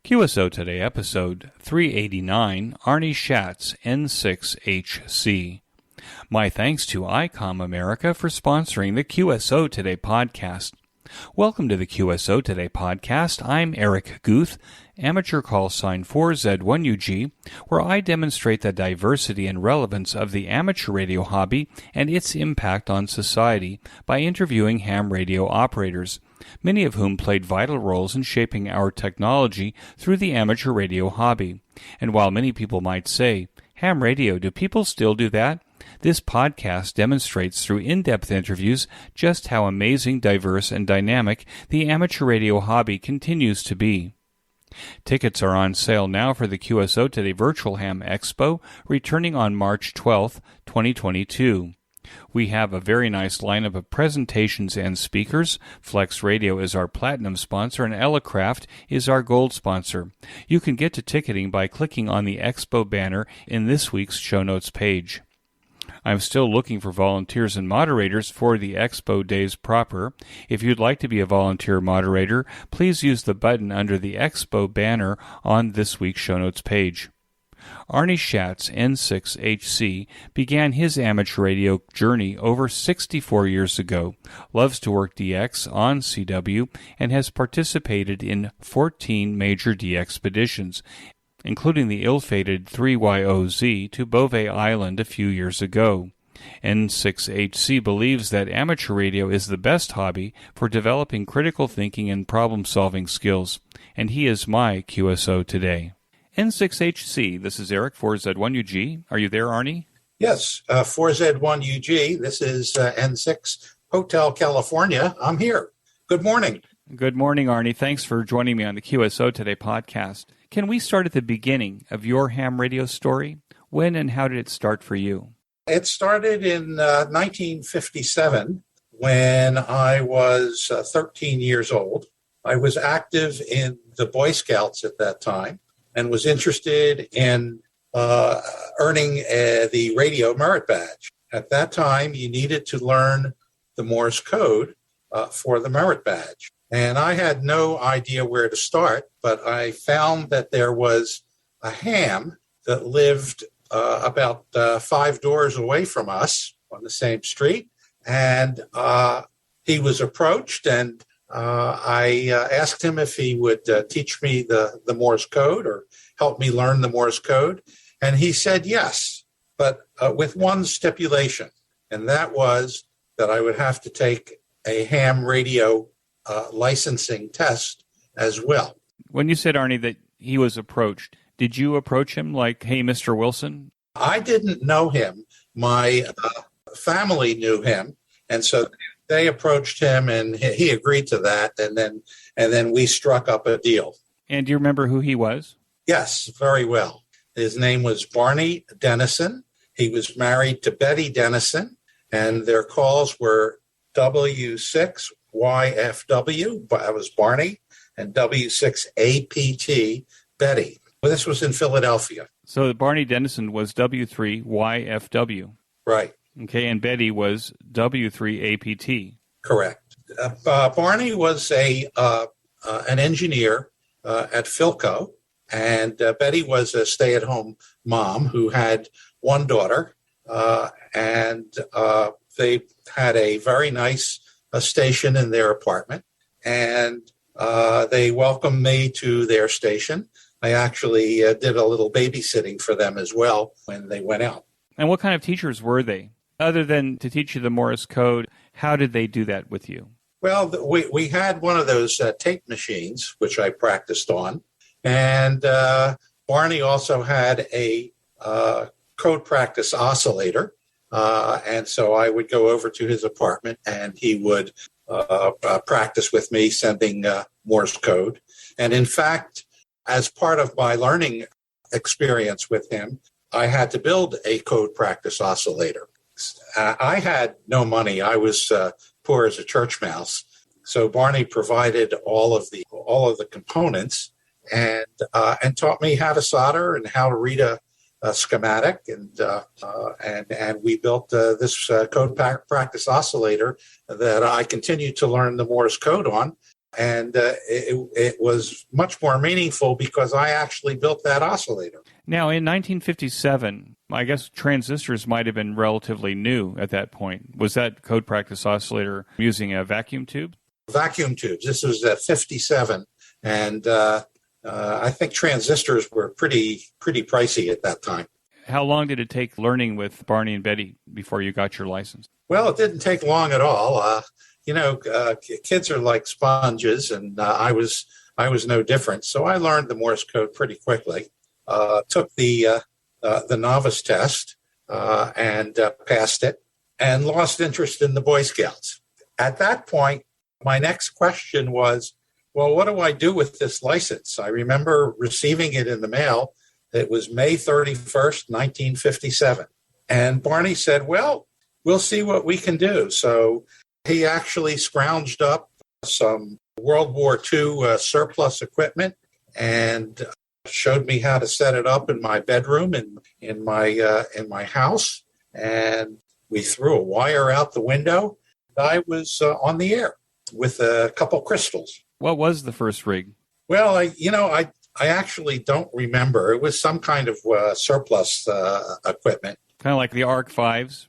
QSO Today, episode 389, Arnie Shatz N6HC. My thanks to ICOM America for sponsoring the QSO Today podcast. Welcome to the QSO Today podcast. I'm Eric Guth, amateur call sign 4Z1UG, where I demonstrate the diversity and relevance of the amateur radio hobby and its impact on society by interviewing ham radio operators, many of whom played vital roles in shaping our technology through the amateur radio hobby. And while many people might say, ham radio, do people still do that? This podcast demonstrates through in-depth interviews just how amazing, diverse, and dynamic the amateur radio hobby continues to be. Tickets are on sale now for the QSO Today Virtual Ham Expo, returning on March 12th, 2022. We have a very nice lineup of presentations and speakers. Flex Radio is our platinum sponsor, and Elecraft is our gold sponsor. You can get to ticketing by clicking on the Expo banner in this week's show notes page. I'm still looking for volunteers and moderators for the Expo days proper. If you'd like to be a volunteer moderator, please use the button under the Expo banner on this week's show notes page. Arnie Shatz N6HC began his amateur radio journey over 64 years ago, loves to work DX on CW, and has participated in 14 major DXpeditions, including the ill-fated 3YOZ to Bouvet Island a few years ago. N6HC believes that amateur radio is the best hobby for developing critical thinking and problem-solving skills, and he is my QSO today. N6HC, this is Eric, 4Z1UG. Are you there, Arnie? Yes, 4Z1UG. This is N6 Hotel, California. I'm here. Good morning. Good morning, Arnie. Thanks for joining me on the QSO Today podcast. Can we start at the beginning of your ham radio story? When and how did it start for you? It started in 1957 when I was 13 years old. I was active in the Boy Scouts at that time and was interested in earning the radio merit badge. At that time, you needed to learn the Morse code for the merit badge. And I had no idea where to start, but I found that there was a ham that lived about 5 doors away from us on the same street. And he was approached, and I asked him if he would teach me the Morse code or help me learn the Morse code. And he said yes, but with one stipulation, and that was that I would have to take a ham radio licensing test as well. When you said, Arnie, that he was approached, did you approach him like, hey, Mr. Wilson? I didn't know him. My family knew him, and so they approached him, and he agreed to that, and then we struck up a deal. And do you remember who he was? Yes, very well. His name was Arnie Dennison. He was married to Betty Dennison, and their calls were W6YFW, that was Barney, and W6APT, Betty. Well, this was in Philadelphia. So Barney Dennison was W3YFW. Right. Okay, and Betty was W3APT. Correct. Barney was an engineer at Philco, and Betty was a stay-at-home mom who had one daughter, and they had a very nice station in their apartment, and they welcomed me to their station. I actually did a little babysitting for them as well when they went out. And what kind of teachers were they? Other than to teach you the Morse code, how did they do that with you? Well, we had one of those tape machines, which I practiced on, and Barney also had a code practice oscillator. And so I would go over to his apartment, and he would practice with me sending Morse code. And in fact, as part of my learning experience with him, I had to build a code practice oscillator. I had no money. I was poor as a church mouse. So Barney provided all of the components and taught me how to solder and how to read a schematic, and we built this code practice oscillator that I continued to learn the Morse code on. And it was much more meaningful because I actually built that oscillator. Now, in 1957, I guess transistors might have been relatively new at that point. Was that code practice oscillator using a vacuum tube? Vacuum tubes. This was at 57. And I think transistors were pretty pricey at that time. How long did it take learning with Barney and Betty before you got your license? Well, it didn't take long at all. Kids are like sponges, and I was no different. So I learned the Morse code pretty quickly. Took the novice test and passed it, and lost interest in the Boy Scouts. At that point, my next question was, well, what do I do with this license? I remember receiving it in the mail. It was May 31st, 1957. And Barney said, well, we'll see what we can do. So he actually scrounged up some World War II surplus equipment and showed me how to set it up in my bedroom in my house. And we threw a wire out the window. I was on the air with a couple crystals. What was the first rig? Well, I actually don't remember. It was some kind of surplus equipment. Kind of like the ARC 5s?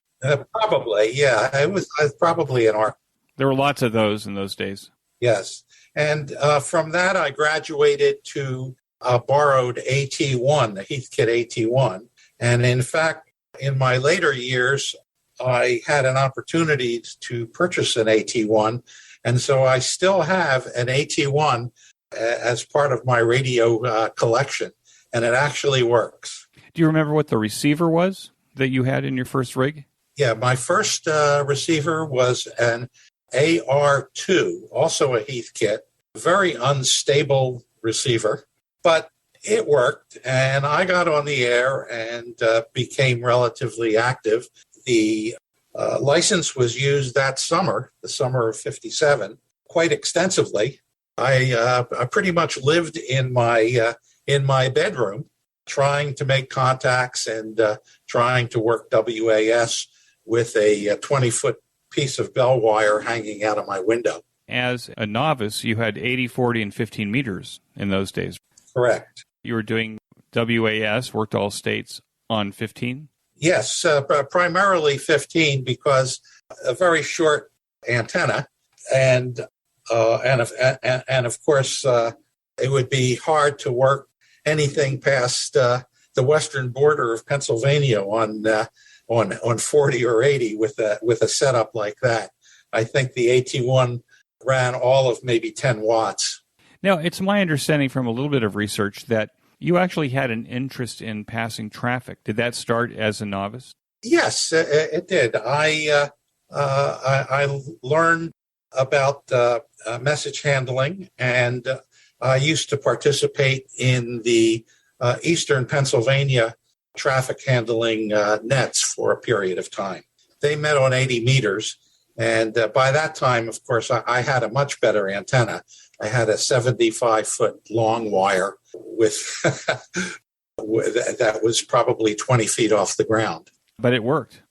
Probably, yeah. It was probably an ARC. There were lots of those in those days. Yes. And from that, I graduated to a borrowed AT1, the Heathkit AT1. And in fact, in my later years, I had an opportunity to purchase an AT1. And so I still have an AT1 as part of my radio collection, and it actually works. Do you remember what the receiver was that you had in your first rig? Yeah, my first receiver was an AR2, also a Heathkit, very unstable receiver, but it worked, and I got on the air and became relatively active. The license was used that summer, the summer of 57, quite extensively. I pretty much lived in my bedroom, trying to make contacts and trying to work WAS with a 20-foot piece of bell wire hanging out of my window. As a novice, you had 80, 40, and 15 meters in those days. Correct. You were doing WAS, worked all states, on 15? Yes, primarily 15 because a very short antenna, and of course it would be hard to work anything past the western border of Pennsylvania on 40 or 80 with a setup like that. I think the AT1 ran all of maybe 10 watts. Now, it's my understanding from a little bit of research that you actually had an interest in passing traffic. Did that start as a novice? Yes, it did. I learned about message handling, and I used to participate in the Eastern Pennsylvania traffic handling nets for a period of time. They met on 80 meters, and by that time, of course, I had a much better antenna. I had a 75-foot long wire with that was probably 20 feet off the ground. But it worked.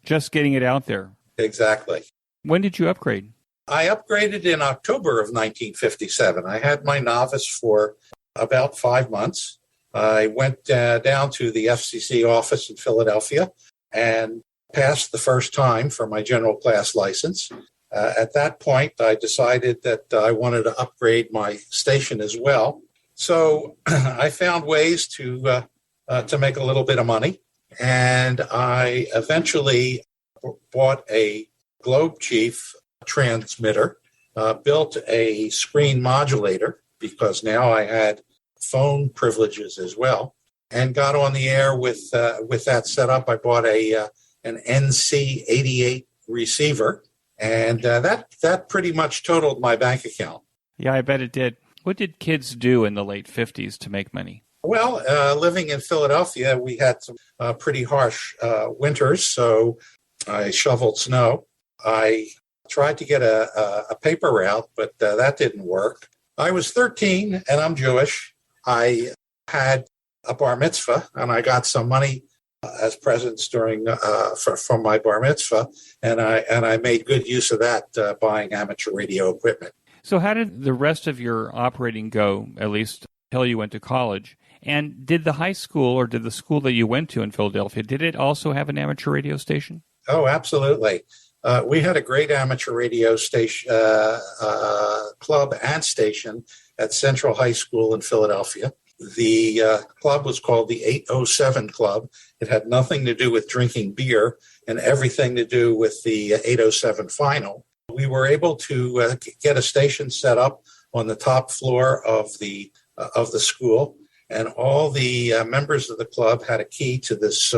Just getting it out there. Exactly. When did you upgrade? I upgraded in October of 1957. I had my novice for about 5 months. I went down to the FCC office in Philadelphia and passed the first time for my general class license. At that point, I decided that I wanted to upgrade my station as well. So I found ways to make a little bit of money, and I eventually bought a Globe Chief transmitter, built a screen modulator because now I had phone privileges as well, and got on the air with that setup. I bought an NC88 receiver. And that pretty much totaled my bank account. Yeah, I bet it did. What did kids do in the late 50s to make money? Well, living in Philadelphia, we had some pretty harsh winters, so I shoveled snow. I tried to get a paper route, but that didn't work. I was 13, and I'm Jewish. I had a bar mitzvah, and I got some money as presents during from my bar mitzvah, and I made good use of that buying amateur radio equipment. So how did the rest of your operating go, at least until you went to college? And did the high school or did the school that you went to in Philadelphia, did it also have an amateur radio station? Oh, absolutely. We had a great amateur radio station, club and station at Central High School in Philadelphia. The club was called the 807 Club. It had nothing to do with drinking beer and everything to do with the 807 final. We were able to get a station set up on the top floor of the school, and all the members of the club had a key to this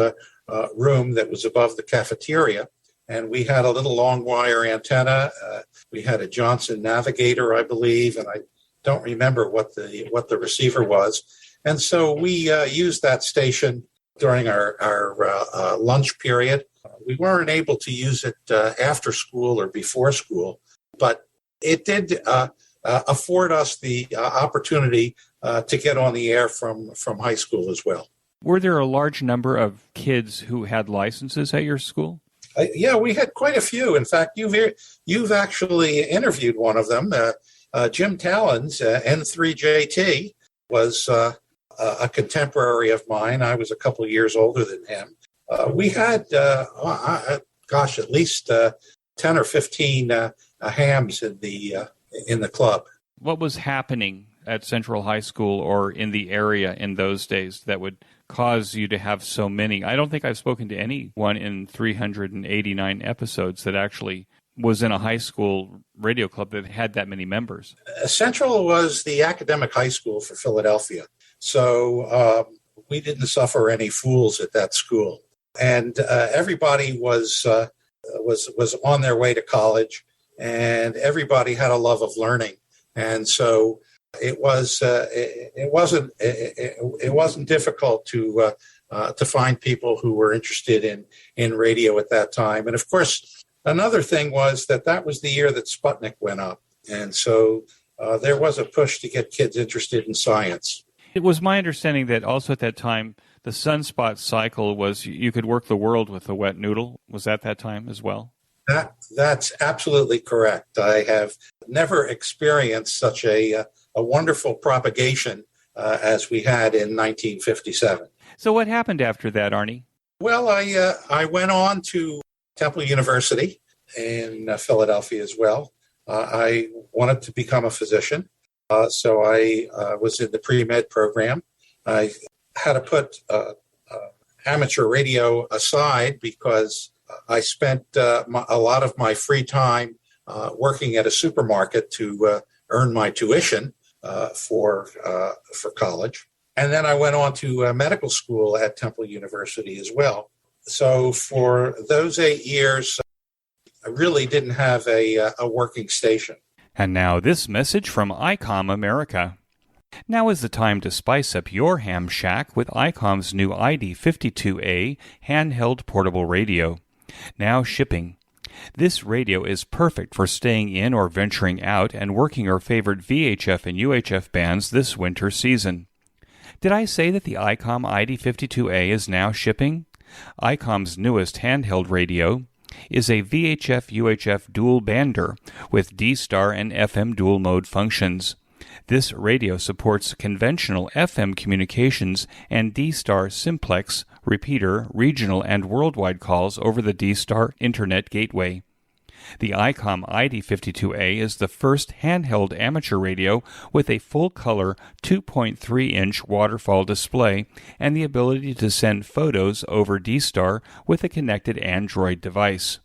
room that was above the cafeteria. And we had a little long wire antenna. We had a Johnson Navigator, I believe, and I don't remember what the receiver was. And so we used that station during our lunch period. We weren't able to use it after school or before school, but it did afford us the opportunity to get on the air from high school as well. Were there a large number of kids who had licenses at your school? Yeah, we had quite a few. In fact, you've actually interviewed one of them. Jim Talon's N3JT was a contemporary of mine. I was a couple of years older than him. We had, at least 10 or 15 hams in the club. What was happening at Central High School or in the area in those days that would cause you to have so many? I don't think I've spoken to anyone in 389 episodes that actually was in a high school radio club that had that many members. Central was the academic high school for Philadelphia. So we didn't suffer any fools at that school. And everybody was on their way to college, and everybody had a love of learning. And so it wasn't difficult to find people who were interested in radio at that time. And of course, another thing was that was the year that Sputnik went up, and so there was a push to get kids interested in science. It was my understanding that also at that time the sunspot cycle was you could work the world with a wet noodle. Was that time as well? That's absolutely correct. I have never experienced such a wonderful propagation as we had in 1957. So what happened after that, Arnie? Well, I went on to Temple University in Philadelphia as well. I wanted to become a physician, so I was in the pre-med program. I had to put amateur radio aside because I spent a lot of my free time working at a supermarket to earn my tuition for college. And then I went on to medical school at Temple University as well. So for those 8 years, I really didn't have a working station. And now this message from ICOM America. Now is the time to spice up your ham shack with ICOM's new ID52A handheld portable radio. Now shipping. This radio is perfect for staying in or venturing out and working your favorite VHF and UHF bands this winter season. Did I say that the ICOM ID52A is now shipping? ICOM's newest handheld radio is a VHF-UHF dual bander with D-Star and FM dual mode functions. This radio supports conventional FM communications and D-Star simplex, repeater, regional, and worldwide calls over the D-Star Internet Gateway. The ICOM ID52A is the first handheld amateur radio with a full-color 2.3-inch waterfall display and the ability to send photos over D-Star with a connected Android device.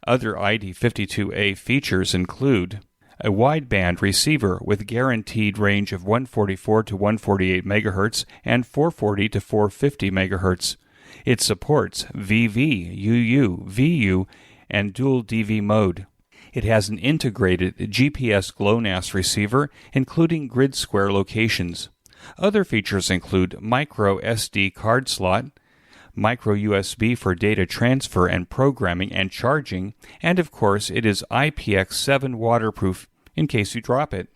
Other ID52A features include a wideband receiver with guaranteed range of 144 to 148 MHz and 440 to 450 MHz. It supports VV, UU, VU, and dual DV mode. It has an integrated GPS GLONASS receiver, including grid square locations. Other features include micro SD card slot, micro USB for data transfer and programming and charging, and of course it is IPX7 waterproof in case you drop it.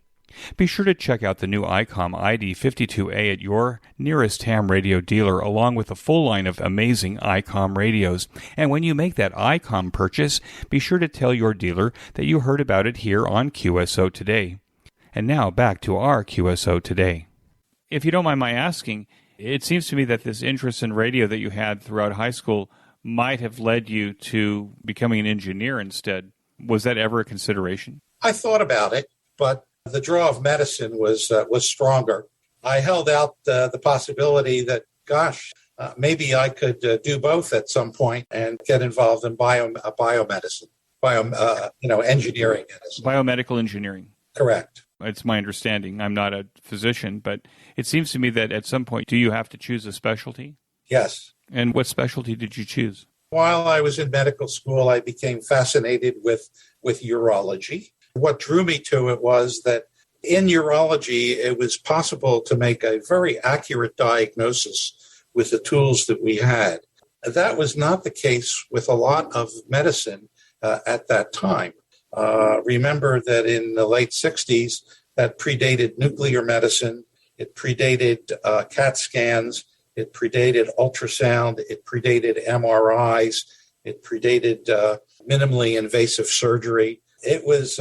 Be sure to check out the new ICOM ID52A at your nearest ham radio dealer along with a full line of amazing ICOM radios. And when you make that ICOM purchase, be sure to tell your dealer that you heard about it here on QSO Today. And now back to our QSO Today. If you don't mind my asking, it seems to me that this interest in radio that you had throughout high school might have led you to becoming an engineer instead. Was that ever a consideration? I thought about it, but the draw of medicine was stronger. I held out the possibility that, maybe I could do both at some point and get involved in biomedicine, engineering medicine. Biomedical engineering. Correct. It's my understanding. I'm not a physician, but it seems to me that at some point, do you have to choose a specialty? Yes. And what specialty did you choose? While I was in medical school, I became fascinated with urology. What drew me to it was that in urology, it was possible to make a very accurate diagnosis with the tools that we had. That was not the case with a lot of medicine at that time. Remember that in the late 60s, that predated nuclear medicine, it predated CAT scans, it predated ultrasound, it predated MRIs, it predated minimally invasive surgery. It was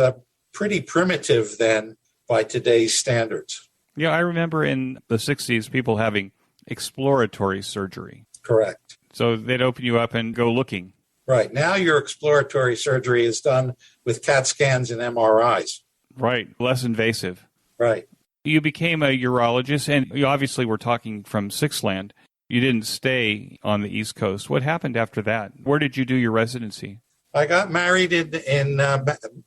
pretty primitive then by today's standards. Yeah, I remember in the 60s people having exploratory surgery. Correct. So they'd open you up and go looking. Right. Now your exploratory surgery is done with CAT scans and MRIs. Right. Less invasive. Right. You became a urologist, and you obviously were talking from Sixland. You didn't stay on the East Coast. What happened after that? Where did you do your residency? I got married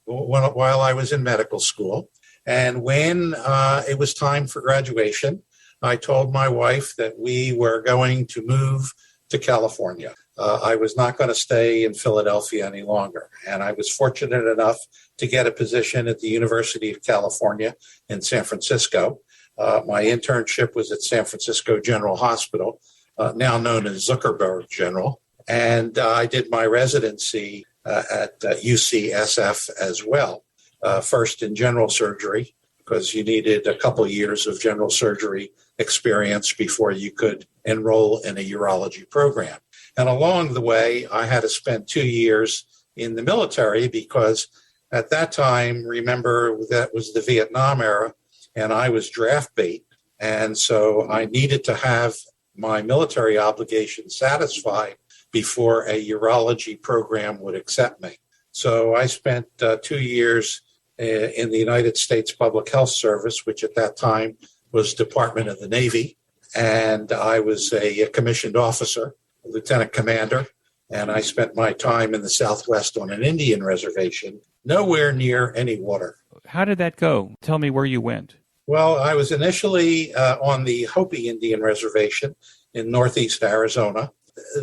while I was in medical school. And when it was time for graduation, I told my wife that we were going to move to California. I was not going to stay in Philadelphia any longer. And I was fortunate enough to get a position at the University of California in San Francisco. My internship was at San Francisco General Hospital, now known as Zuckerberg General. And I did my residency at UCSF as well, first in general surgery, because you needed a couple years of general surgery experience before you could enroll in a urology program. And along the way, I had to spend 2 years in the military because at that time, remember, that was the Vietnam era, and I was draft bait. And so I needed to have my military obligation satisfied before a urology program would accept me. So I spent 2 years in the United States Public Health Service, which at that time was Department of the Navy. And I was a commissioned officer, lieutenant commander, and I spent my time in the Southwest on an Indian reservation, nowhere near any water. How did that go? Tell me where you went. Well, I was initially on the Hopi Indian Reservation in northeast Arizona.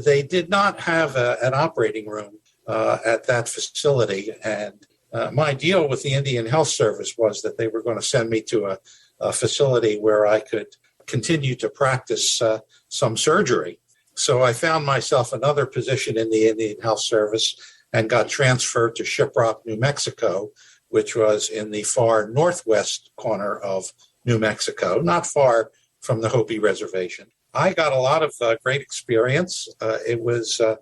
They did not have an operating room at that facility, and my deal with the Indian Health Service was that they were going to send me to a facility where I could continue to practice some surgery. So I found myself another position in the Indian Health Service and got transferred to Shiprock, New Mexico, which was in the far northwest corner of New Mexico, not far from the Hopi Reservation. I got a lot of great experience. It was a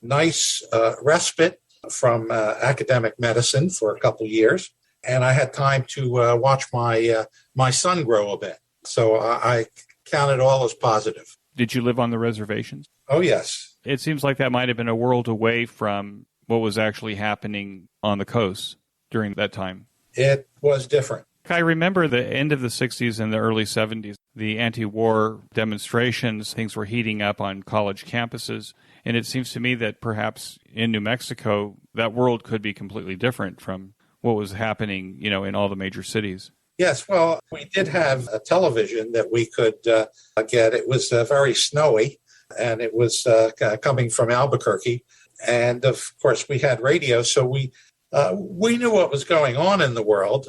nice respite from academic medicine for a couple years, and I had time to watch my son grow a bit. So I count it all as positive. Did you live on the reservations? Oh, yes. It seems like that might have been a world away from what was actually happening on the coast during that time. It was different. I remember the end of the 60s and the early 70s, the anti-war demonstrations, things were heating up on college campuses, and it seems to me that perhaps in New Mexico, that world could be completely different from what was happening, in all the major cities. Yes, well, we did have a television that we could get. It was very snowy, and it was coming from Albuquerque. And, of course, we had radio, so we knew what was going on in the world.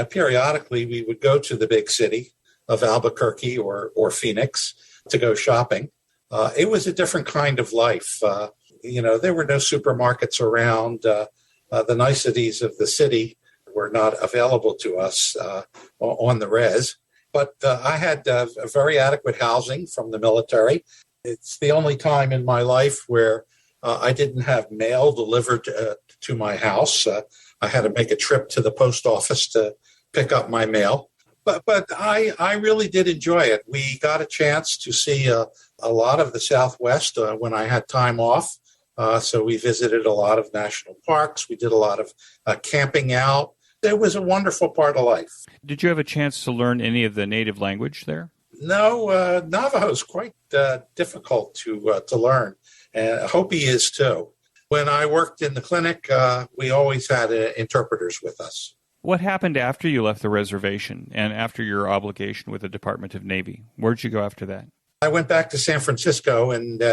Periodically, we would go to the big city of Albuquerque or Phoenix to go shopping. It was a different kind of life. There were no supermarkets around. The niceties of the city were not available to us on the res. But I had very adequate housing from the military. It's the only time in my life where I didn't have mail delivered to my house. I had to make a trip to the post office to pick up my mail. But I really did enjoy it. We got a chance to see a lot of the Southwest when I had time off. So we visited a lot of national parks. We did a lot of camping out. It was a wonderful part of life. Did you have a chance to learn any of the native language there? No, Navajo is quite difficult to learn. And Hopi is too. When I worked in the clinic, we always had interpreters with us. What happened after you left the reservation and after your obligation with the Department of Navy? Where'd you go after that? I went back to San Francisco and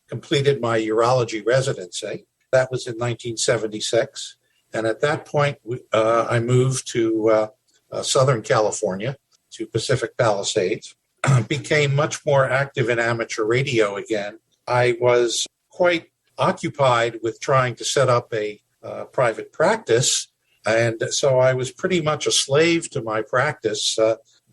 completed my urology residency. That was in 1976. And at that point, I moved to Southern California, to Pacific Palisades, became much more active in amateur radio again. I was quite occupied with trying to set up a private practice. And so I was pretty much a slave to my practice,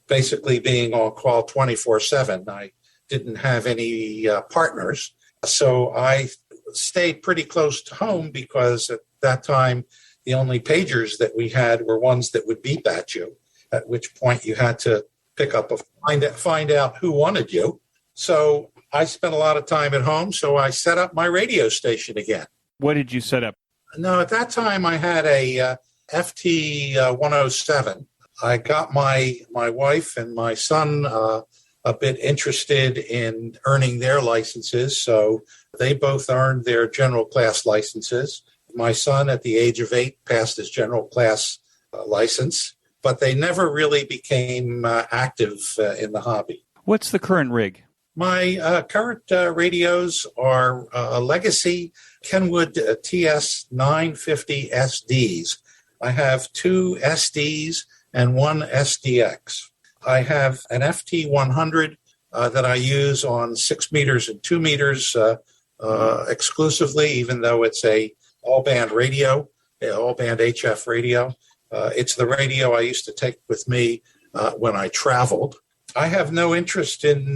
basically being on call 24/7. I didn't have any partners. So I stayed pretty close to home because at that time, the only pagers that we had were ones that would beep at you, at which point you had to pick up find out who wanted you. So I spent a lot of time at home, so I set up my radio station again. What did you set up? No, at that time I had a FT 107. I got my wife and my son a bit interested in earning their licenses, so they both earned their general class licenses. My son, at the age of 8, passed his general class license, but they never really became active in the hobby. What's the current rig? My current radios are a legacy Kenwood TS 950 SDs. I have 2 SDs and 1 SDX. I have an FT 100 that I use on 6 meters and 2 meters exclusively, even though it's a all-band radio, all-band HF radio. It's the radio I used to take with me when I traveled. I have no interest in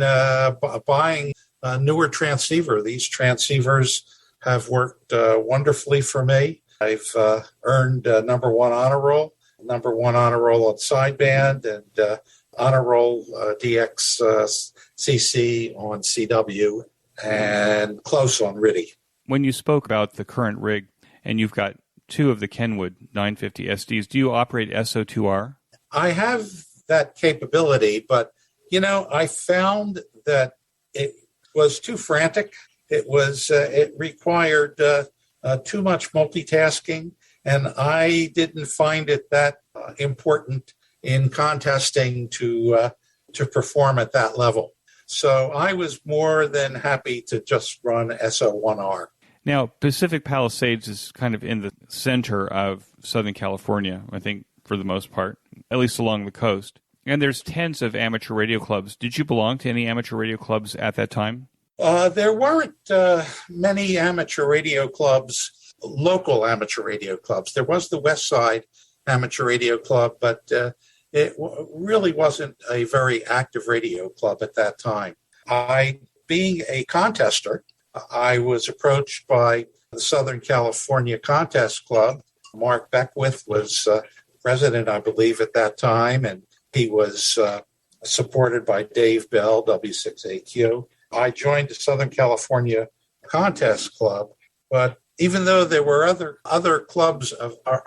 buying a newer transceiver. These transceivers have worked wonderfully for me. I've earned number 1 honor roll on sideband, and honor roll DXCC on CW, and close on RTTY. When you spoke about the current rig, and you've got 2 of the Kenwood 950 SDs, do you operate SO2R? I have that capability, but I found that it was too frantic. It required too much multitasking, and I didn't find it that important in contesting to perform at that level. So I was more than happy to just run SO1R. Now, Pacific Palisades is kind of in the center of Southern California, I think, for the most part, at least along the coast. And there's tens of amateur radio clubs. Did you belong to any amateur radio clubs at that time? There weren't many amateur radio clubs, local amateur radio clubs. There was the West Side Amateur Radio Club, but it really wasn't a very active radio club at that time. Being a contester, I was approached by the Southern California Contest Club. Mark Beckwith was president, I believe, at that time, and he was supported by Dave Bell, W6AQ. I joined the Southern California Contest Club, but even though there were other clubs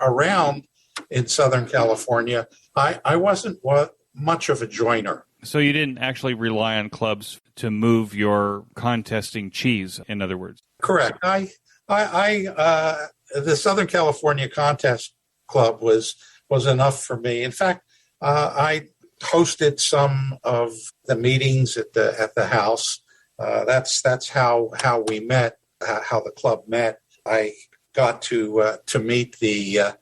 around in Southern California, I wasn't much of a joiner. So you didn't actually rely on clubs to move your contesting cheese, in other words? Correct. The Southern California Contest Club was enough for me. In fact, I hosted some of the meetings at the house. That's how we met, how the club met. I got to meet the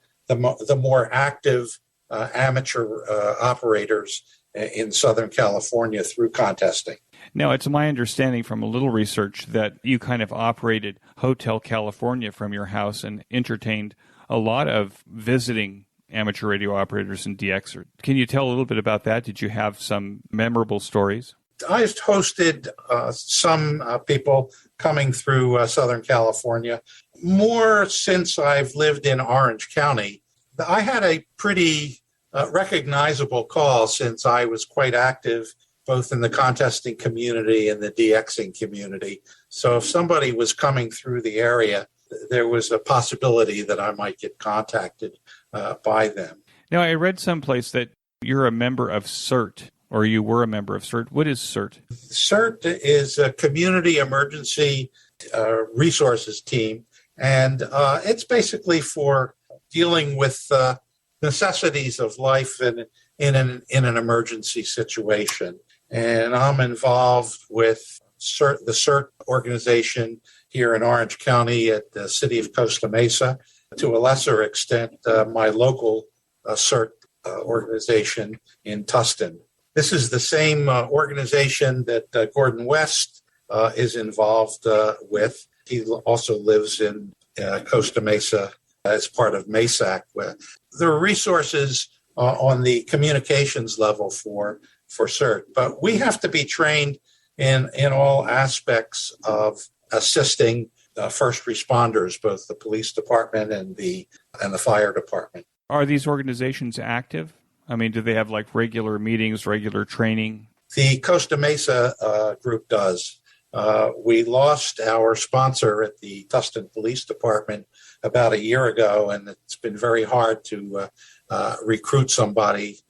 more active amateur operators in Southern California through contesting. Now, it's my understanding from a little research that you kind of operated Hotel California from your house and entertained a lot of visiting amateur radio operators in DX. Can you tell a little bit about that? Did you have some memorable stories? I've hosted some people coming through Southern California. More since I've lived in Orange County, I had a pretty recognizable call since I was quite active both in the contesting community and the DXing community. So if somebody was coming through the area, there was a possibility that I might get contacted by them. Now, I read someplace that you're a member of CERT, or you were a member of CERT. What is CERT? CERT is a Community Emergency Resources Team, and it's basically for dealing with necessities of life in an emergency situation. And I'm involved with CERT, the CERT organization here in Orange County at the city of Costa Mesa. To a lesser extent, my local CERT organization in Tustin. This is the same organization that Gordon West is involved with. He also lives in Costa Mesa as part of MESAC. There are resources on the communications level for CERT, but we have to be trained in all aspects of assisting first responders, both the police department and the fire department. Are these organizations active? I mean, do they have like regular meetings, regular training? The Costa Mesa group does. We lost our sponsor at the Tustin Police Department about a year ago, and it's been very hard to recruit somebody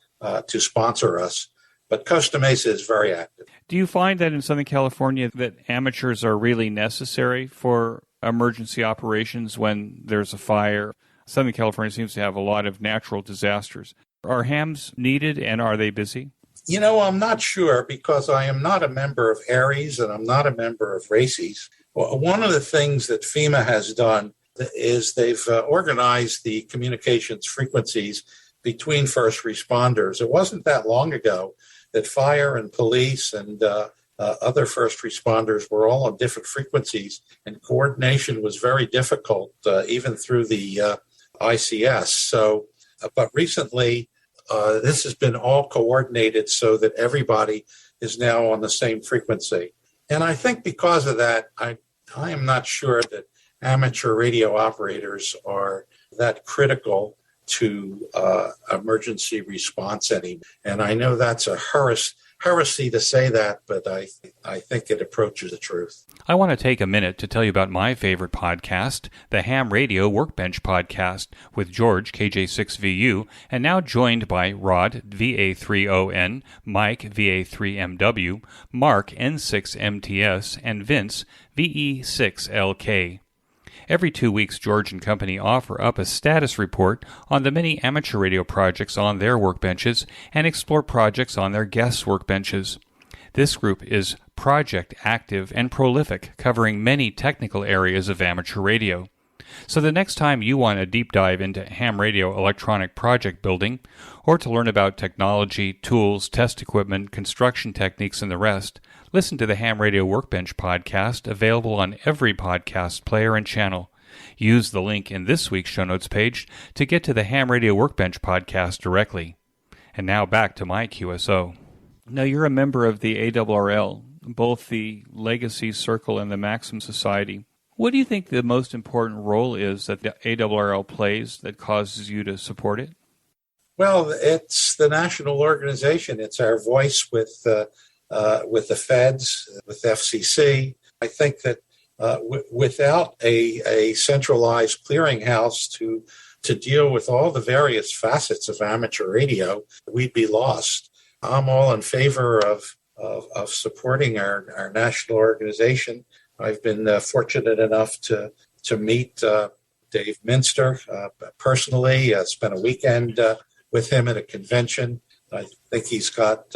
to sponsor us. But Costa Mesa is very active. Do you find that in Southern California that amateurs are really necessary for emergency operations when there's a fire? Southern California seems to have a lot of natural disasters. Are hams needed, and are they busy? You know, I'm not sure because I am not a member of ARES and I'm not a member of RACES. Well, one of the things that FEMA has done is they've organized the communications frequencies between first responders. It wasn't that long ago that fire and police and other first responders were all on different frequencies, and coordination was very difficult, even through the ICS. So, but recently, this has been all coordinated so that everybody is now on the same frequency. And I think because of that, I am not sure that amateur radio operators are that critical to emergency response anymore. And I know that's a heresy to say that, but I think it approaches the truth. I want to take a minute to tell you about my favorite podcast, the Ham Radio Workbench Podcast, with George, KJ6VU, and now joined by Rod, VA3ON, Mike, VA3MW, Mark, N6MTS, and Vince, VE6LK. Every 2 weeks, George and company offer up a status report on the many amateur radio projects on their workbenches and explore projects on their guests' workbenches. This group is project active and prolific, covering many technical areas of amateur radio. So the next time you want a deep dive into ham radio electronic project building, or to learn about technology, tools, test equipment, construction techniques, and the rest, listen to the Ham Radio Workbench podcast, available on every podcast player and channel. Use the link in this week's show notes page to get to the Ham Radio Workbench podcast directly. And now back to my QSO. Now, you're a member of the ARRL, both the Legacy Circle and the Maxim Society. What do you think the most important role is that the ARRL plays that causes you to support it? Well, it's the national organization. It's our voice with the feds, with FCC. I think that without a centralized clearinghouse to deal with all the various facets of amateur radio, we'd be lost. I'm all in favor of supporting our national organization. I've been fortunate enough to meet Dave Minster personally. Spent a weekend with him at a convention. I think he's got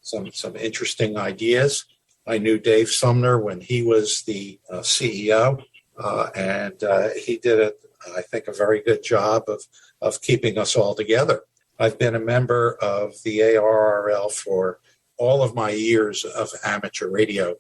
some interesting ideas. I knew Dave Sumner when he was the CEO, and he did, I think, a very good job of keeping us all together. I've been a member of the ARRL for all of my years of amateur radio,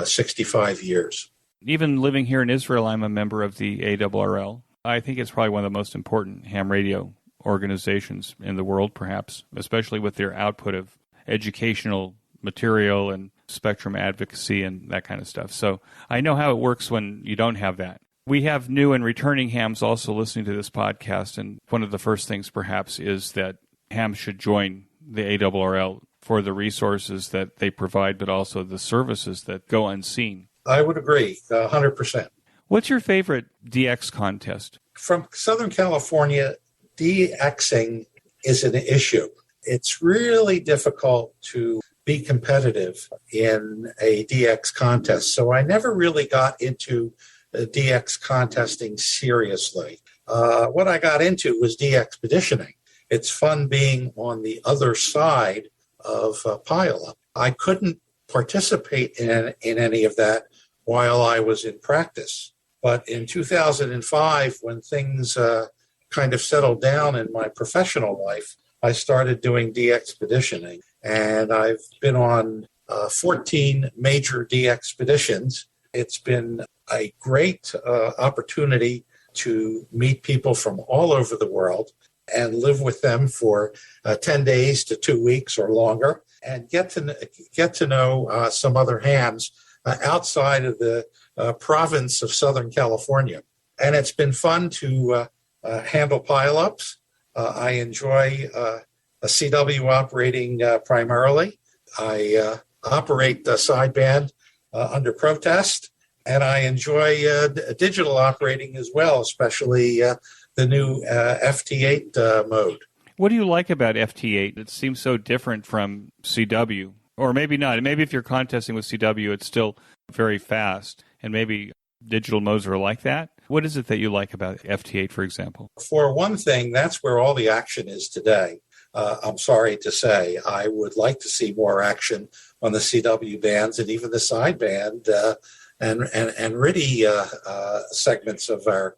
65 years. Even living here in Israel, I'm a member of the ARRL. I think it's probably one of the most important ham radio organizations in the world, perhaps, especially with their output of educational material and spectrum advocacy and that kind of stuff. So I know how it works when you don't have that. We have new and returning hams also listening to this podcast, and one of the first things perhaps is that hams should join the ARRL for the resources that they provide, but also the services that go unseen. I would agree, 100%. What's your favorite DX contest? From Southern California, DXing is an issue. It's really difficult to be competitive in a DX contest. So I never really got into DX contesting seriously. What I got into was DXpeditioning. It's fun being on the other side of pile-up. I couldn't participate in any of that while I was in practice. But in 2005, when things kind of settled down in my professional life, I started doing DXpeditioning. And I've been on 14 major DXpeditions. It's been a great opportunity to meet people from all over the world and live with them for 10 days to 2 weeks or longer, and get to know some other hams outside of the province of Southern California. And it's been fun to handle pileups. I enjoy a CW operating primarily. I operate sideband under protest, and I enjoy digital operating as well, especially the new FT8 mode. What do you like about FT8? It seems so different from CW. Or maybe not. Maybe if you're contesting with CW, it's still very fast. And maybe digital modes are like that. What is it that you like about FT8, for example? For one thing, that's where all the action is today. I'm sorry to say, I would like to see more action on the CW bands and even the sideband and RIDI segments of our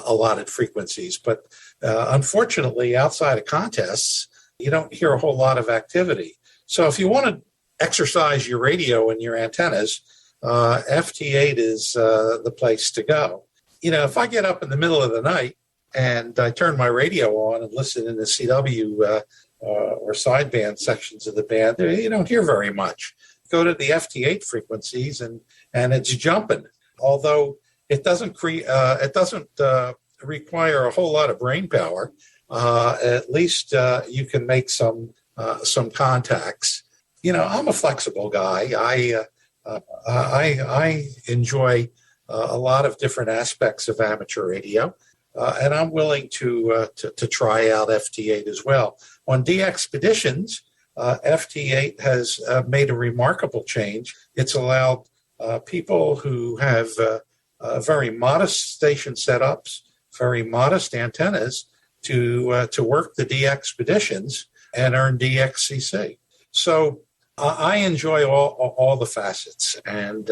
allotted frequencies. But unfortunately, outside of contests, you don't hear a whole lot of activity. So if you want to exercise your radio and your antennas, FT8 is the place to go. You know, if I get up in the middle of the night and I turn my radio on and listen in the CW or sideband sections of the band, you don't hear very much. Go to the FT8 frequencies and it's jumping. Although it doesn't require a whole lot of brain power. At least you can make some contacts. You know, I'm a flexible guy. I enjoy a lot of different aspects of amateur radio, and I'm willing to try out FT8 as well. On DXpeditions, FT8 has made a remarkable change. It's allowed people who have very modest station setups, very modest antennas, to work the DXpeditions and earn DXCC. So I enjoy all the facets, and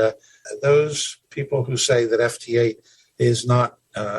those people who say that FT8 is not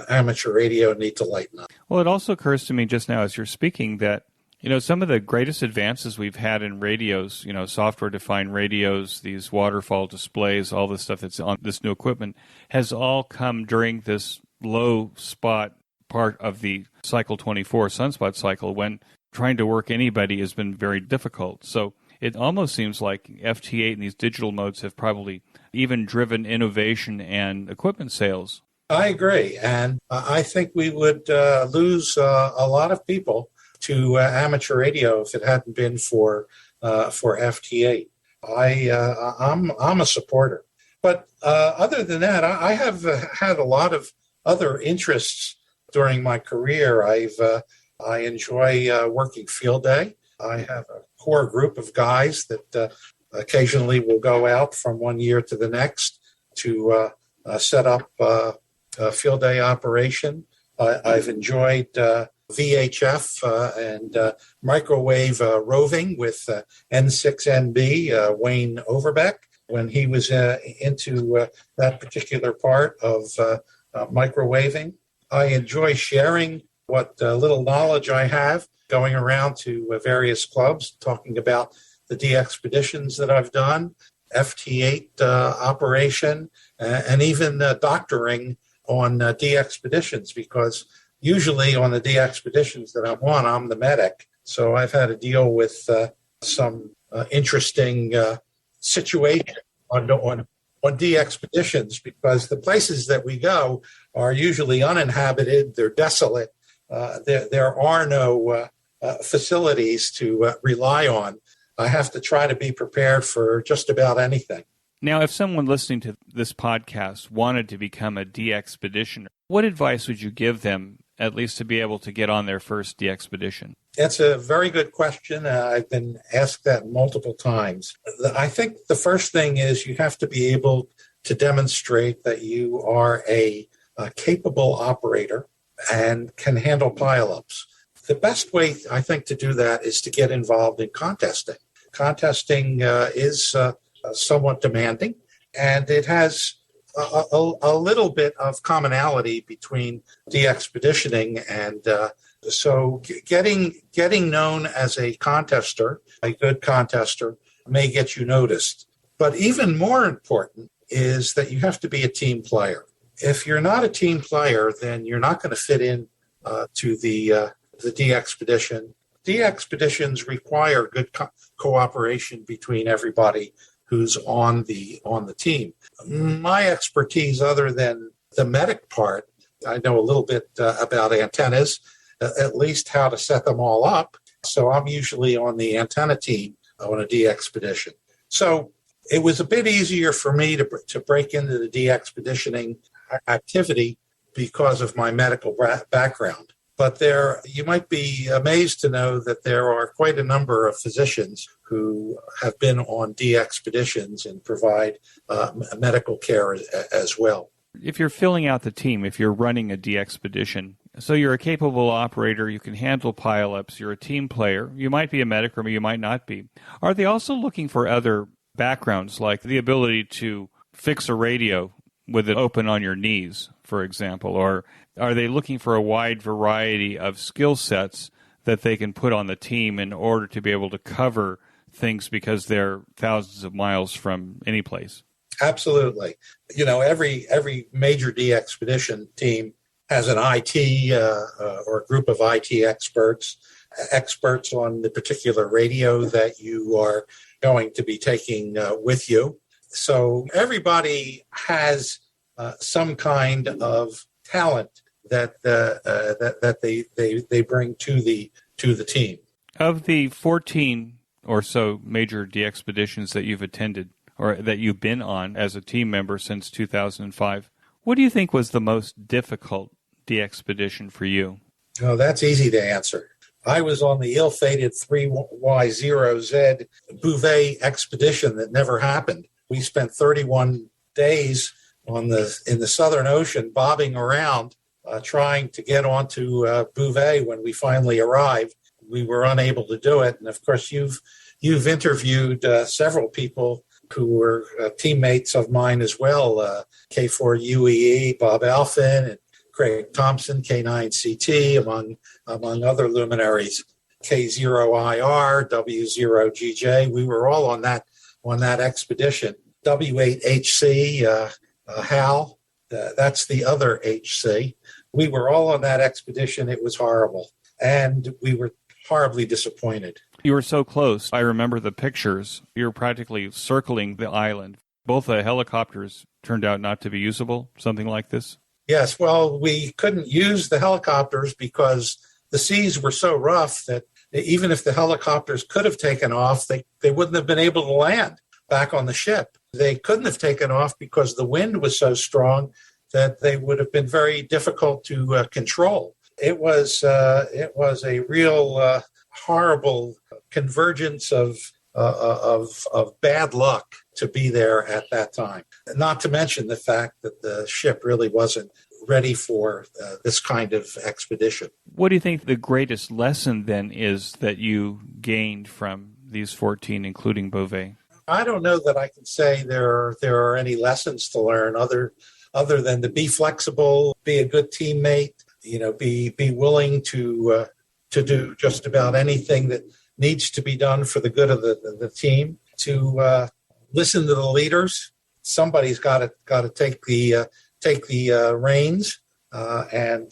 amateur radio need to lighten up. Well, it also occurs to me just now as you're speaking that, you know, some of the greatest advances we've had in radios, you know, software-defined radios, these waterfall displays, all this stuff that's on this new equipment, has all come during this low spot part of the cycle 24 sunspot cycle, when trying to work anybody has been very difficult. So it almost seems like FT8 and these digital modes have probably even driven innovation and equipment sales. I agree, and I think we would lose a lot of people to amateur radio if it hadn't been for FT8. I'm a supporter, but other than that, I have had a lot of other interests during my career. I enjoy working field day. I have a core group of guys that occasionally will go out from one year to the next to set up a field day operation. I've enjoyed VHF and microwave roving with N6NB, Wayne Overbeck, when he was into that particular part of microwaving. I enjoy sharing what little knowledge I have, going around to various clubs, talking about the DXpeditions that I've done, FT8 operation, and even doctoring on DXpeditions, because usually on the DXpeditions that I'm on, I'm the medic. So I've had to deal with some interesting situation on on DXpeditions because the places that we go are usually uninhabited. They're desolate. There are no facilities to rely on. I have to try to be prepared for just about anything. Now, if someone listening to this podcast wanted to become a DXpeditioner, what advice would you give them, at least to be able to get on their first DXpedition? That's a very good question. I've been asked that multiple times. I think the first thing is you have to be able to demonstrate that you are a capable operator and can handle pileups. The best way, I think, to do that is to get involved in contesting. Contesting is somewhat demanding, and it has a little bit of commonality between DXpeditioning and so getting known as a contester, a good contester, may get you noticed. But even more important is that you have to be a team player. If you're not a team player, then you're not going to fit in to the DXpedition. DXpeditions require good cooperation between everybody who's on the team. My expertise, other than the medic part, I know a little bit about antennas, at least how to set them all up. So I'm usually on the antenna team on a DXpedition. So it was a bit easier for me to break into the DXpeditioning activity because of my medical background. But you might be amazed to know that there are quite a number of physicians who have been on DXpeditions and provide medical care as well. If you're filling out the team, if you're running a DXpedition, so you're a capable operator, you can handle pileups, you're a team player, you might be a medic or you might not be. Are they also looking for other backgrounds, like the ability to fix a radio with it open on your knees, for example, or are they looking for a wide variety of skill sets that they can put on the team in order to be able to cover things because they're thousands of miles from any place? Absolutely. You know, every major DXpedition team has an IT or a group of IT experts on the particular radio that you are going to be taking with you. So everybody has some kind of talent that they bring to the team. Of the 14 or so major DXpeditions that you've attended or that you've been on as a team member since 2005, what do you think was the most difficult DXpedition for you? Oh, that's easy to answer. I was on the ill-fated 3Y0Z Bouvet expedition that never happened. We spent 31 days in the Southern Ocean bobbing around trying to get onto Bouvet. When we finally arrived, we were unable to do it. And of course, you've interviewed several people who were teammates of mine as well, K4UEE, Bob Alfin, and Craig Thompson, K9CT, among other luminaries, K0IR, W0GJ. We were all on that expedition. W8HC, Hal, that's the other HC. We were all on that expedition. It was horrible, and we were horribly disappointed. You were so close. I remember the pictures. You were practically circling the island. Both the helicopters turned out not to be usable, something like this? Yes, well, we couldn't use the helicopters because the seas were so rough that even if the helicopters could have taken off, they wouldn't have been able to land back on the ship. They couldn't have taken off because the wind was so strong that they would have been very difficult to control. It was a real horrible convergence of bad luck to be there at that time. Not to mention the fact that the ship really wasn't ready for this kind of expedition. What do you think the greatest lesson then is that you gained from these 14, including Bouvet? I don't know that I can say there are any lessons to learn other than to be flexible, be a good teammate, be willing to do just about anything that needs to be done for the good of the team, to listen to the leaders. Somebody's got to take the reins and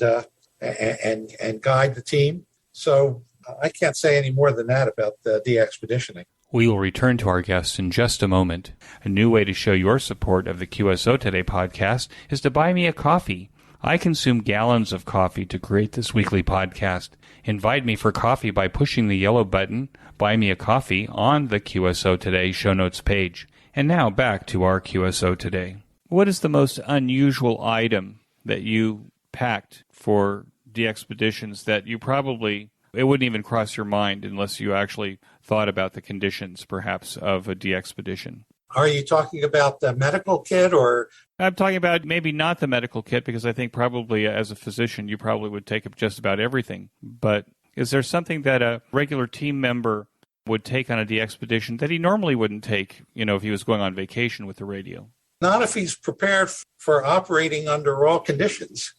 guide the team. So I can't say any more than that about the DXpeditioning. We will return to our guests in just a moment. A new way to show your support of the QSO Today podcast is to buy me a coffee. I consume gallons of coffee to create this weekly podcast. Invite me for coffee by pushing the yellow button, Buy Me a Coffee, on the QSO Today show notes page. And now back to our QSO Today. What is the most unusual item that you packed for DXpeditions that you probably, it wouldn't even cross your mind unless you actually thought about the conditions, perhaps, of a DXpedition? Are you talking about the medical kit or? I'm talking about maybe not the medical kit, because I think probably as a physician, you probably would take up just about everything. But is there something that a regular team member would take on a DXpedition that he normally wouldn't take, if he was going on vacation with the radio? Not if he's prepared for operating under all conditions.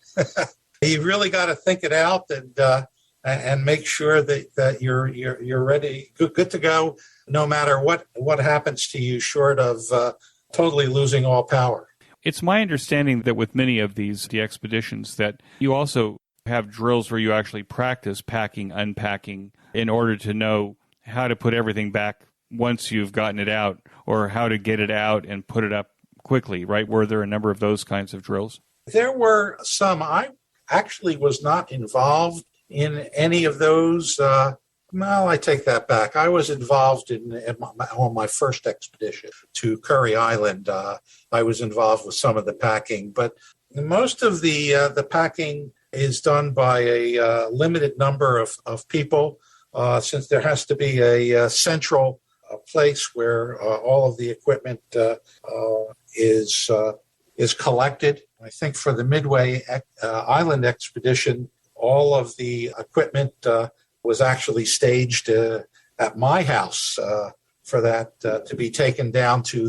You really got to think it out and make sure that you're ready, good to go, no matter what happens to you, short of totally losing all power. It's my understanding that with many of these DXpeditions that you also have drills where you actually practice packing, unpacking, in order to know how to put everything back once you've gotten it out, or how to get it out and put it up quickly, right? Were there a number of those kinds of drills? There were some. I actually was not involved in any of those. Well, I take that back. I was involved on my first expedition to Curry Island. I was involved with some of the packing, but most of the packing is done by a limited number of people, since there has to be a central place where all of the equipment is collected. I think for the Midway Island expedition, all of the equipment was actually staged at my house for that to be taken down to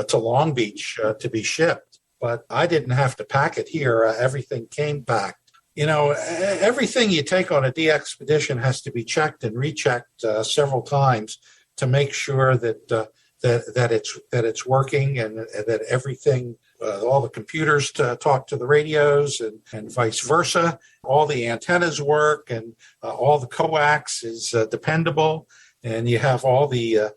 to Long Beach to be shipped. But I didn't have to pack it here. Everything came packed. Everything you take on a DXpedition has to be checked and rechecked several times to make sure that it's working, and that everything, all the computers to talk to the radios and vice versa, all the antennas work, and all the coax is dependable, and you have all the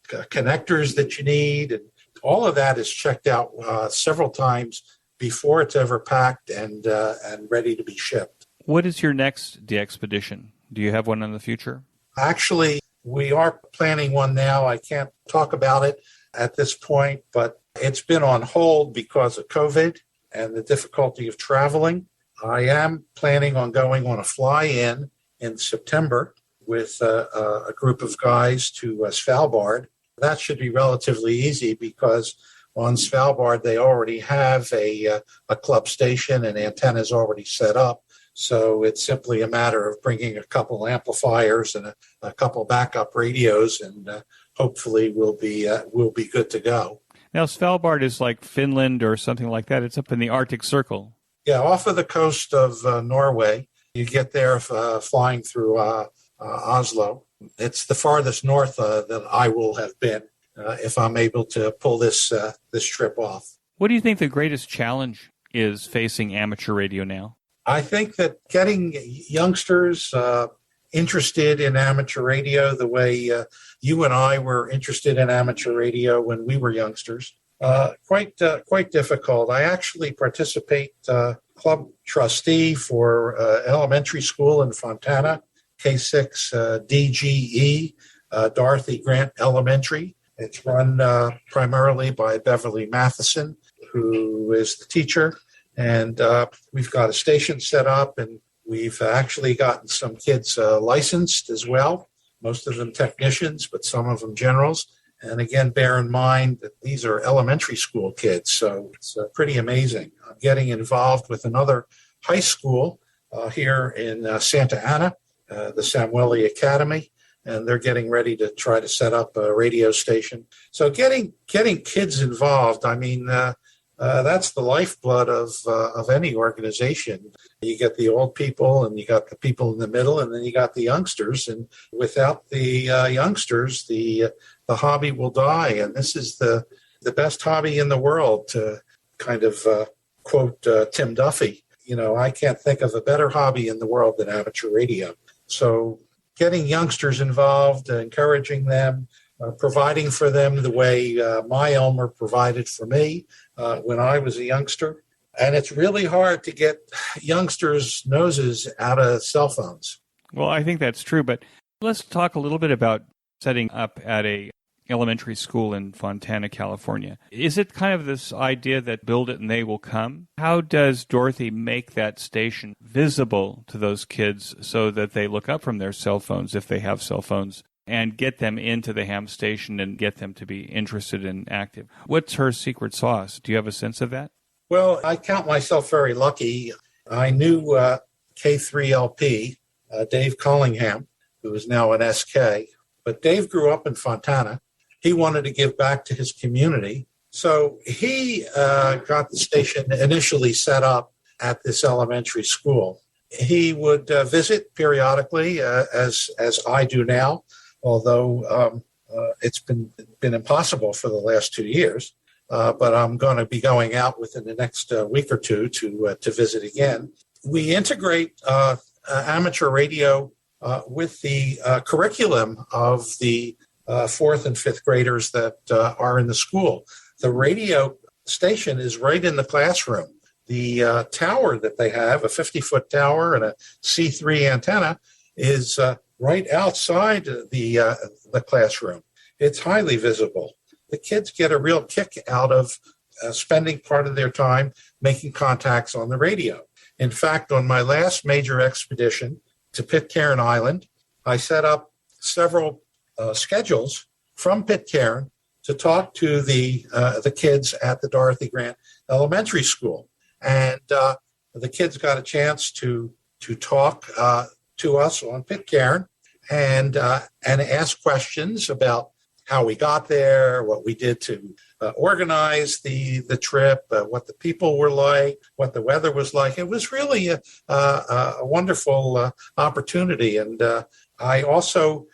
connectors that you need, and all of that is checked out several times before it's ever packed and ready to be shipped. What is your next DXpedition? Do you have one in the future? Actually, we are planning one now. I can't talk about it at this point, but it's been on hold because of COVID and the difficulty of traveling. I am planning on going on a fly-in September with a group of guys to Svalbard. That should be relatively easy because on Svalbard they already have a club station and antennas already set up. So it's simply a matter of bringing a couple amplifiers and a couple backup radios, and hopefully we'll be good to go. Now, Svalbard is like Finland or something like that. It's up in the Arctic Circle. Yeah, off of the coast of Norway. You get there flying through Oslo. It's the farthest north that I will have been if I'm able to pull this trip off. What do you think the greatest challenge is facing amateur radio now? I think that getting youngsters interested in amateur radio the way you and I were interested in amateur radio when we were youngsters, quite difficult. I actually participate club trustee for elementary school in Fontana, K6 DGE, Dorothy Grant Elementary. It's run primarily by Beverly Matheson, who is the teacher. And we've got a station set up, and we've actually gotten some kids licensed as well, most of them technicians, but some of them generals. And again, bear in mind that these are elementary school kids, so it's pretty amazing. I'm getting involved with another high school here in Santa Ana, the Samueli Academy, and they're getting ready to try to set up a radio station. So getting kids involved, I mean, that's the lifeblood of any organization. You get the old people, and you got the people in the middle, and then you got the youngsters. And without the youngsters, the hobby will die. And this is the best hobby in the world, to kind of quote Tim Duffy. I can't think of a better hobby in the world than amateur radio. So getting youngsters involved, encouraging them, providing for them the way my Elmer provided for me when I was a youngster. And it's really hard to get youngsters' noses out of cell phones. Well, I think that's true, but let's talk a little bit about setting up at a elementary school in Fontana, California. Is it kind of this idea that build it and they will come? How does Dorothy make that station visible to those kids so that they look up from their cell phones, if they have cell phones, and get them into the ham station and get them to be interested and active? What's her secret sauce? Do you have a sense of that? Well, I count myself very lucky. I knew K3LP, Dave Collingham, who is now an SK, but Dave grew up in Fontana. He wanted to give back to his community. So he got the station initially set up at this elementary school. He would visit periodically, as I do now, although it's been impossible for the last 2 years. But I'm going to be going out within the next week or two to visit again. We integrate amateur radio with the curriculum of the fourth and fifth graders that are in the school. The radio station is right in the classroom. The tower that they have, a 50-foot tower and a C3 antenna, is right outside the classroom. It's highly visible. The kids get a real kick out of spending part of their time making contacts on the radio. In fact, on my last major expedition to Pitcairn Island, I set up several schedules from Pitcairn to talk to the kids at the Dorothy Grant Elementary School. And the kids got a chance to talk to us on Pitcairn and ask questions about how we got there, what we did to organize the trip, what the people were like, what the weather was like. It was really a wonderful opportunity. And I also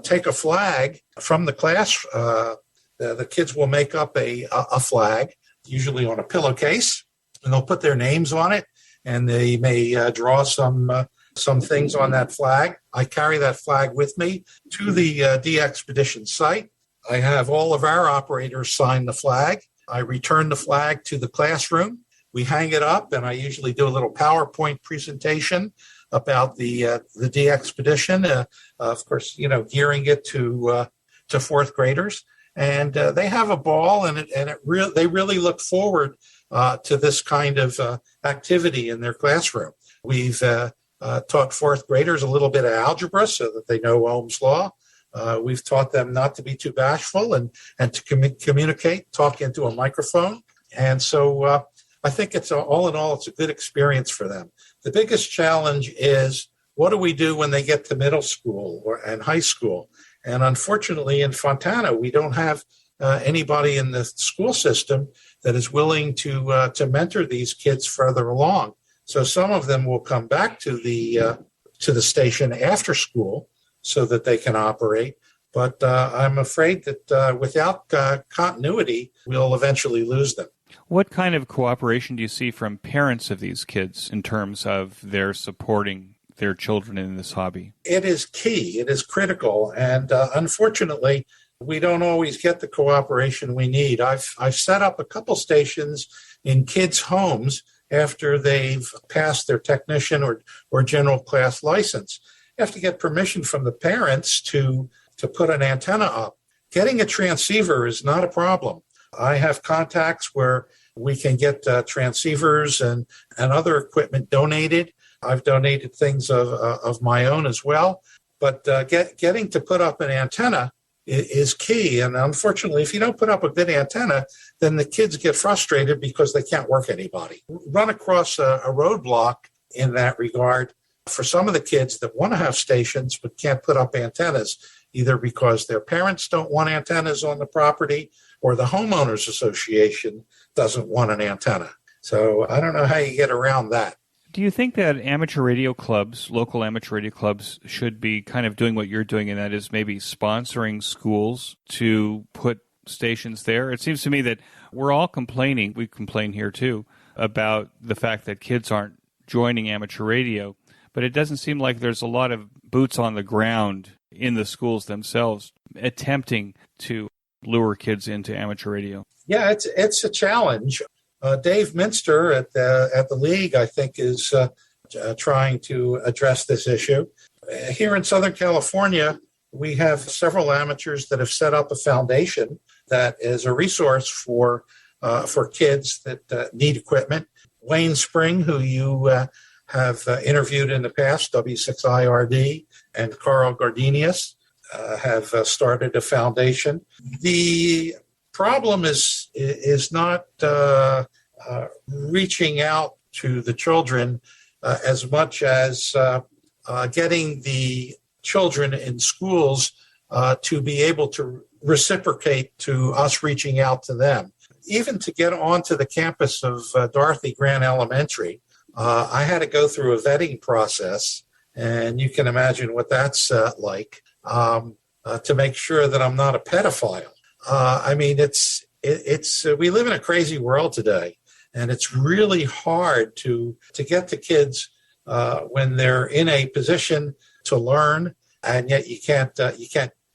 take a flag from the class. The kids will make up a flag, usually on a pillowcase, and they'll put their names on it, and they may draw some things on that flag. I carry that flag with me to the DXpeditions site. I have all of our operators sign the flag. I return the flag to the classroom. We hang it up, and I usually do a little PowerPoint presentation about the DXpedition, of course, gearing it to fourth graders. And they have a ball, and they really look forward to this kind of activity in their classroom. We've taught fourth graders a little bit of algebra so that they know Ohm's law. We've taught them not to be too bashful and to communicate, talk into a microphone. And so I think all in all, it's a good experience for them. The biggest challenge is, what do we do when they get to middle school and high school? And unfortunately, in Fontana, we don't have anybody in the school system that is willing to mentor these kids further along. So some of them will come back to the station after school so that they can operate. But I'm afraid that without continuity, we'll eventually lose them. What kind of cooperation do you see from parents of these kids in terms of their supporting their children in this hobby? It is key. It is critical. And unfortunately, we don't always get the cooperation we need. I've set up a couple stations in kids' homes after they've passed their technician or general class license. You have to get permission from the parents to put an antenna up. Getting a transceiver is not a problem. I have contacts where we can get transceivers and other equipment donated. I've donated things of my own as well. But getting to put up an antenna is key. And unfortunately, if you don't put up a good antenna, then the kids get frustrated because they can't work anybody. Run across a roadblock in that regard for some of the kids that want to have stations but can't put up antennas, either because their parents don't want antennas on the property or the homeowners association doesn't want an antenna. So I don't know how you get around that. Do you think that amateur radio clubs, local amateur radio clubs, should be kind of doing what you're doing, and that is maybe sponsoring schools to put stations there? It seems to me that we're all complaining, we complain here too, about the fact that kids aren't joining amateur radio, but it doesn't seem like there's a lot of boots on the ground in the schools themselves, attempting to lure kids into amateur radio? Yeah, it's a challenge. Dave Minster at the league, I think, is trying to address this issue. Here in Southern California, we have several amateurs that have set up a foundation that is a resource for kids that need equipment. Wayne Spring, who you have interviewed in the past, W6IRD, and Carl Gardenius have started a foundation. The problem is not reaching out to the children as much as getting the children in schools to be able to reciprocate to us reaching out to them. Even to get onto the campus of Dorothy Grant Elementary, I had to go through a vetting process, and you can imagine what that's like, to make sure that I'm not a pedophile. I mean, it's we live in a crazy world today, and it's really hard to get to kids when they're in a position to learn, and yet you can't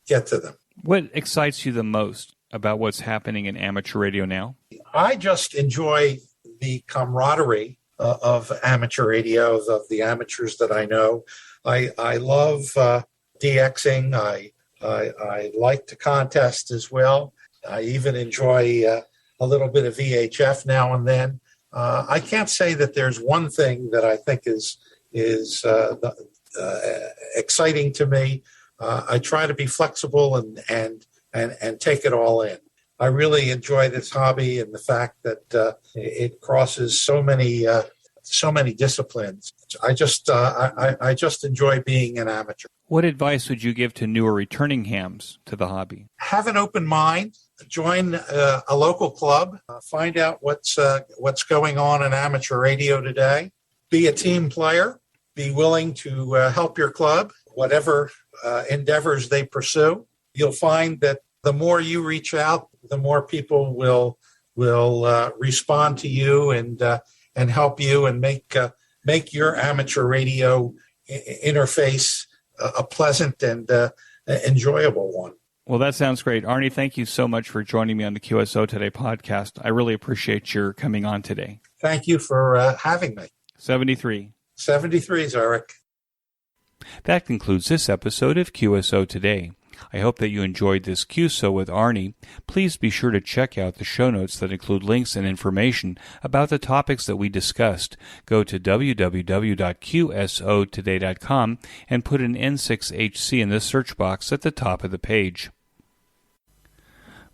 get to them. What excites you the most about what's happening in amateur radio now? I just enjoy the camaraderie of amateur radio, of the amateurs that I know. I love DXing. I like to contest as well. I even enjoy a little bit of VHF now and then. I can't say that there's one thing that I think is exciting to me. I try to be flexible and take it all in. I really enjoy this hobby and the fact that it crosses so many disciplines. I just enjoy being an amateur. What advice would you give to newer returning hams to the hobby? Have an open mind. Join a local club. Find out what's going on in amateur radio today. Be a team player. Be willing to help your club, whatever endeavors they pursue. You'll find that the more you reach out, the more people will respond to you and help you and make your amateur radio interface a pleasant and enjoyable one. Well, that sounds great. Arnie, thank you so much for joining me on the QSO Today podcast. I really appreciate your coming on today. Thank you for having me. 73. 73, Eric. That concludes this episode of QSO Today. I hope that you enjoyed this QSO with Arnie. Please be sure to check out the show notes that include links and information about the topics that we discussed. Go to www.qsotoday.com and put an N6HC in the search box at the top of the page.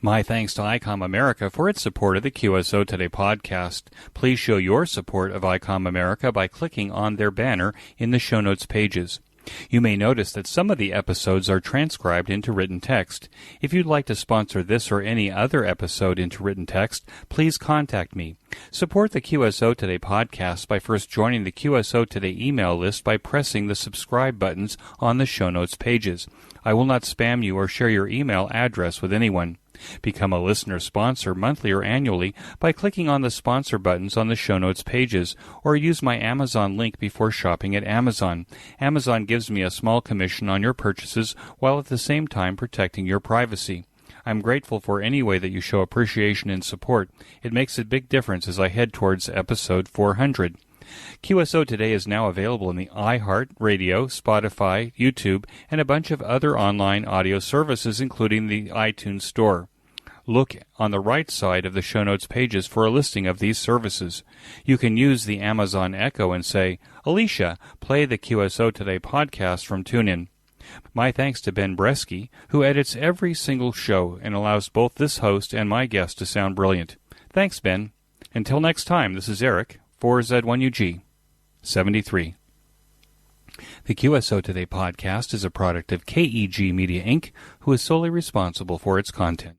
My thanks to ICOM America for its support of the QSO Today podcast. Please show your support of ICOM America by clicking on their banner in the show notes pages. You may notice that some of the episodes are transcribed into written text. If you'd like to sponsor this or any other episode into written text, please contact me. Support the QSO Today podcast by first joining the QSO Today email list by pressing the subscribe buttons on the show notes pages. I will not spam you or share your email address with anyone. Become a listener sponsor monthly or annually by clicking on the sponsor buttons on the show notes pages, or use my Amazon link before shopping at Amazon. Amazon gives me a small commission on your purchases while at the same time protecting your privacy. I'm grateful for any way that you show appreciation and support. It makes a big difference as I head towards episode 400. QSO Today is now available in the iHeart Radio, Spotify, YouTube, and a bunch of other online audio services, including the iTunes Store. Look on the right side of the show notes pages for a listing of these services. You can use the Amazon Echo and say, "Alicia, play the QSO Today podcast from TuneIn." My thanks to Ben Bresky, who edits every single show and allows both this host and my guest to sound brilliant. Thanks, Ben. Until next time, this is Eric, 4Z1UG, 73. The QSO Today podcast is a product of KEG Media Inc., who is solely responsible for its content.